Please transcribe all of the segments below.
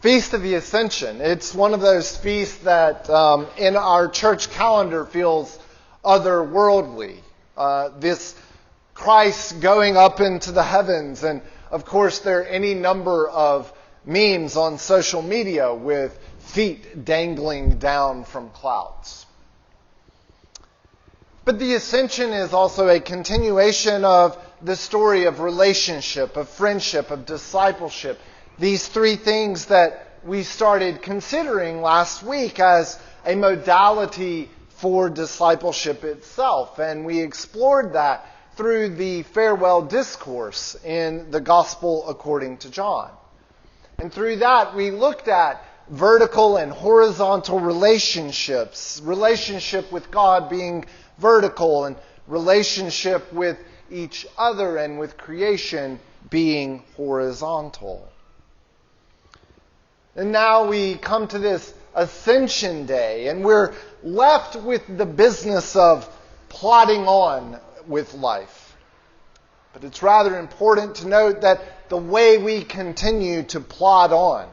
Feast of the Ascension. It's one of those feasts that in our church calendar feels otherworldly. This Christ going up into the heavens. And of course there are any number of memes on social media with feet dangling down from clouds. But the Ascension is also a continuation of the story of relationship, of friendship, of discipleship. These three things that we started considering last week as a modality for discipleship itself. And we explored that through the farewell discourse in the Gospel according to John. And through that we looked at vertical and horizontal relationships, relationship with God being vertical and relationship with each other and with creation being horizontal. And now we come to this Ascension Day, and we're left with the business of plodding on with life. But it's rather important to note that the way we continue to plod on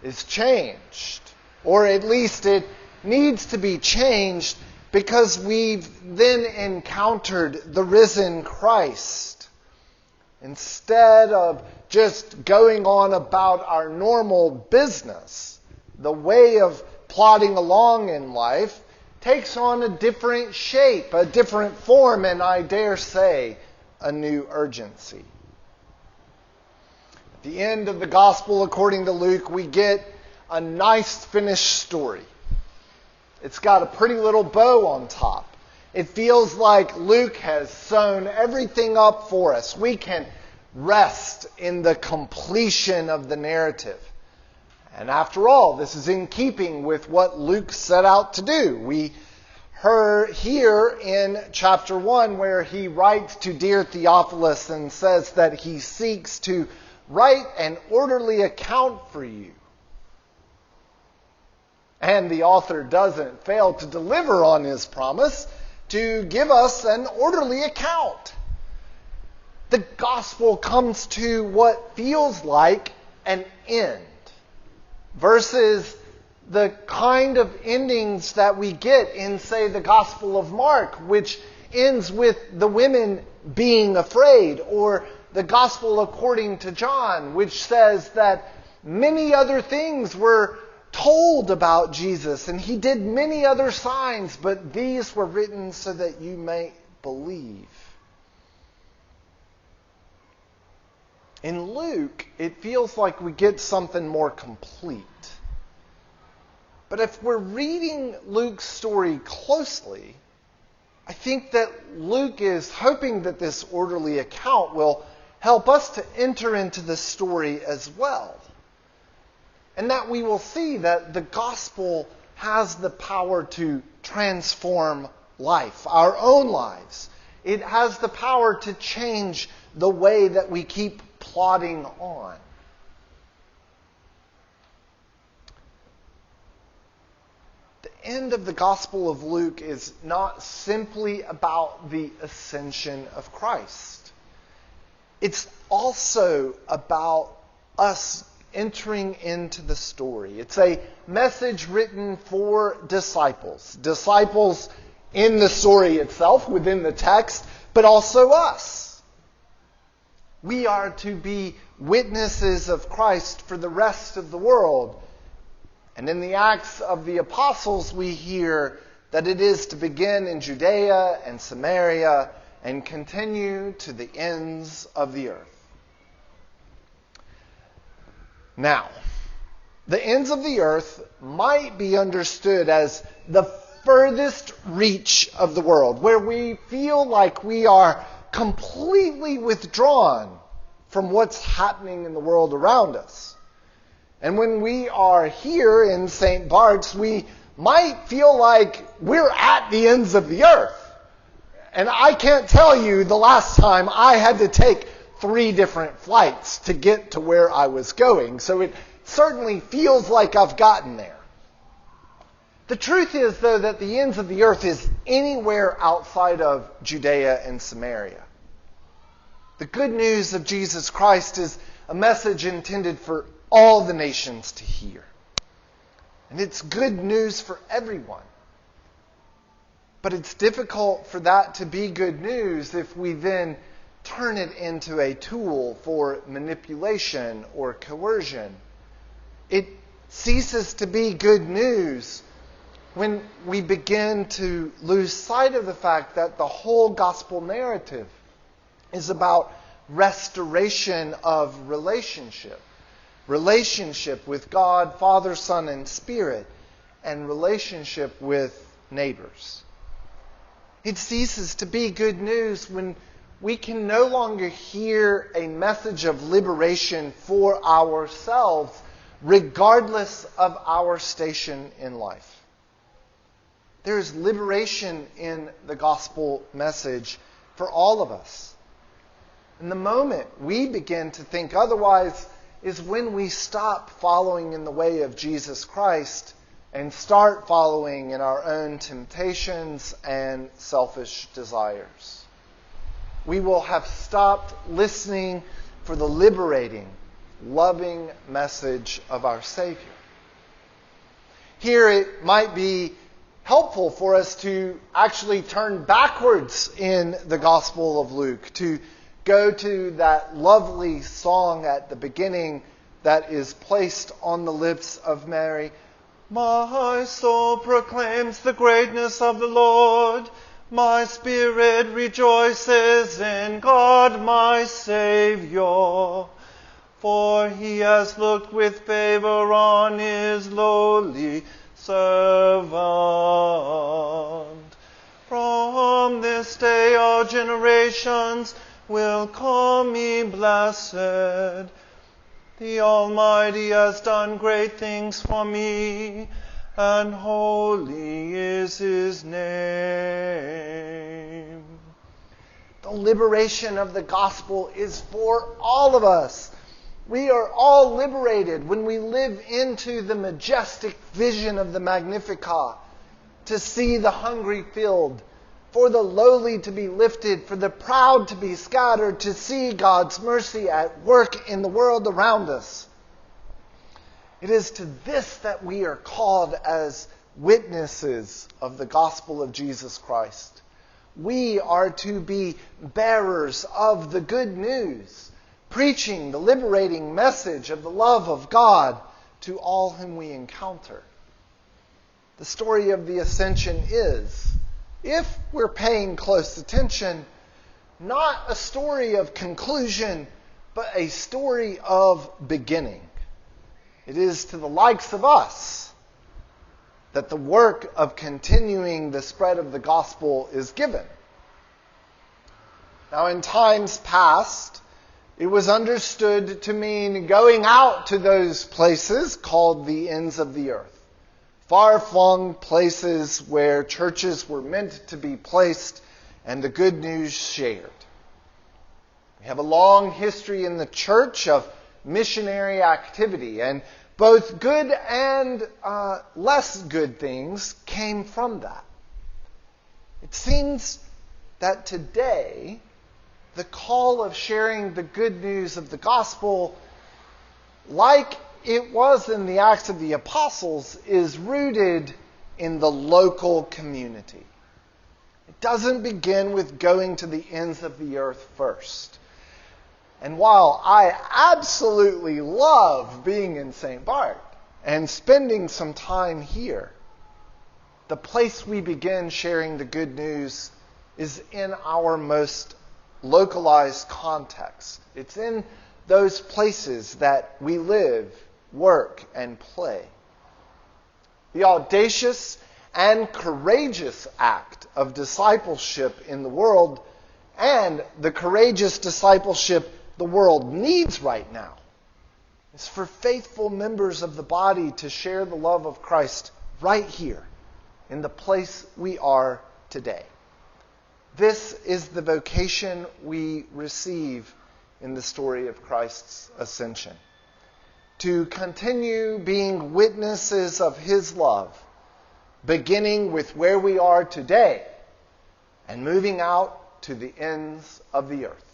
is changed. Or at least it needs to be changed because we've then encountered the risen Christ. Instead of just going on about our normal business, the way of plodding along in life takes on a different shape, a different form, and I dare say, a new urgency. At the end of the Gospel according to Luke, we get a nice finished story. It's got a pretty little bow on top. It feels like Luke has sewn everything up for us. We can rest in the completion of the narrative. And after all, this is in keeping with what Luke set out to do. We heard here in chapter 1 where he writes to dear Theophilus and says that he seeks to write an orderly account for you. And the author doesn't fail to deliver on his promise to give us an orderly account. The gospel comes to what feels like an end versus the kind of endings that we get in, say, the Gospel of Mark, which ends with the women being afraid, or the Gospel according to John, which says that many other things were told about Jesus, and he did many other signs, but these were written so that you may believe. In Luke, it feels like we get something more complete. But if we're reading Luke's story closely, I think that Luke is hoping that this orderly account will help us to enter into the story as well. And that we will see that the gospel has the power to transform life, our own lives. It has the power to change the way that we keep plodding on. The end of the Gospel of Luke is not simply about the ascension of Christ. It's also about us entering into the story. It's a message written for disciples. Disciples in the story itself, within the text, but also us. We are to be witnesses of Christ for the rest of the world. And in the Acts of the Apostles, we hear that it is to begin in Judea and Samaria and continue to the ends of the earth. Now, the ends of the earth might be understood as the furthest reach of the world, where we feel like we are completely withdrawn from what's happening in the world around us. And when we are here in St. Bart's, we might feel like we're at the ends of the earth. And I can't tell you the last time I had to take 3 different flights to get to where I was going. So it certainly feels like I've gotten there. The truth is, though, that the ends of the earth is anywhere outside of Judea and Samaria. The good news of Jesus Christ is a message intended for all the nations to hear. And it's good news for everyone. But it's difficult for that to be good news if we then turn it into a tool for manipulation or coercion. It ceases to be good news when we begin to lose sight of the fact that the whole gospel narrative is about restoration of relationship. Relationship with God, Father, Son, and Spirit, and relationship with neighbors. It ceases to be good news when we can no longer hear a message of liberation for ourselves, regardless of our station in life. There is liberation in the gospel message for all of us. And the moment we begin to think otherwise is when we stop following in the way of Jesus Christ and start following in our own temptations and selfish desires. We will have stopped listening for the liberating, loving message of our Savior. Here it might be helpful for us to actually turn backwards in the Gospel of Luke, to go to that lovely song at the beginning that is placed on the lips of Mary. My soul proclaims the greatness of the Lord. My spirit rejoices in God my Savior. For he has looked with favor on his lowly servant. From this day all generations will call me blessed. The Almighty has done great things for me, and holy is his name. The liberation of the gospel is for all of us. We are all liberated when we live into the majestic vision of the Magnificat, to see the hungry filled, for the lowly to be lifted, for the proud to be scattered, to see God's mercy at work in the world around us. It is to this that we are called as witnesses of the gospel of Jesus Christ. We are to be bearers of the good news, preaching the liberating message of the love of God to all whom we encounter. The story of the Ascension is, if we're paying close attention, not a story of conclusion, but a story of beginning. It is to the likes of us that the work of continuing the spread of the gospel is given. Now, in times past, it was understood to mean going out to those places called the ends of the earth. Far-flung places where churches were meant to be placed and the good news shared. We have a long history in the church of missionary activity, and both good and less good things came from that. It seems that today, the call of sharing the good news of the gospel, like it was in the Acts of the Apostles, is rooted in the local community. It doesn't begin with going to the ends of the earth first. And while I absolutely love being in St. Bart and spending some time here, the place we begin sharing the good news is in our most localized context. It's in those places that we live, work, and play. The audacious and courageous act of discipleship in the world, and the courageous discipleship the world needs right now, is for faithful members of the body to share the love of Christ right here, in the place we are today. This is the vocation we receive in the story of Christ's ascension. To continue being witnesses of his love, beginning with where we are today and moving out to the ends of the earth.